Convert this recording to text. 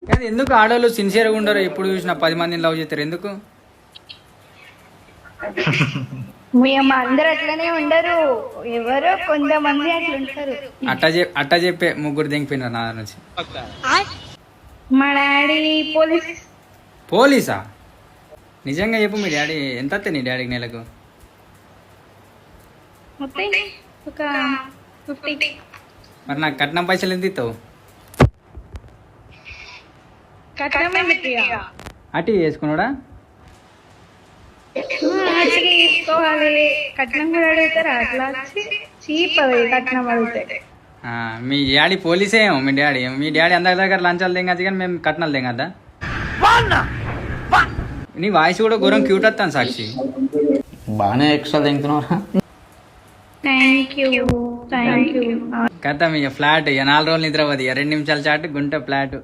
కానీ ఎందుకు ఆడవాళ్ళు సిన్సియర్గా ఉండరు? ఎప్పుడు చూసినా 10 మందిని లవ్ చేస్తారు ఎందుకు? మేము అందరు అట్లనే ఉండరు, ఎవరో కొంతమంది అట్లా ఉంటారు. అట్టా చెప్పే ముగ్గురు దింగిపోయినారు నా నుంచి. మా డాడీ పోలీసా? నిజంగా చెప్పు, మీ డాడీ ఎంత వస్తాయి నీ డాడీకి నెలకు? ఒక 50. మరి నాకు కట్నం పైసలు ఎంత ఇస్తావు? అటు చేసుకున్నాడా? తీసుకోవాలి, కట్నం కూడా అడుగుతారు. అట్లా చీప్ అది కట్నం అడిగితే. మీ డాడీ పోలీసే ఏమో. మీ డాడీ అందరి దగ్గర లంచాలు తెగచ్చు కానీ మేము కట్నాలు తెగద్దా? నీ వాయిస్ కూడా ఘోరం క్యూట్ వస్తాను సాక్షి. బాగానే ఎక్స్ట్రా తింటున్నారా? కథ మీ ఫ్లాట్ 4 రోజులు నిద్రపోదు, 2 నిమిషాల చాటు గుంట ఫ్లాట్.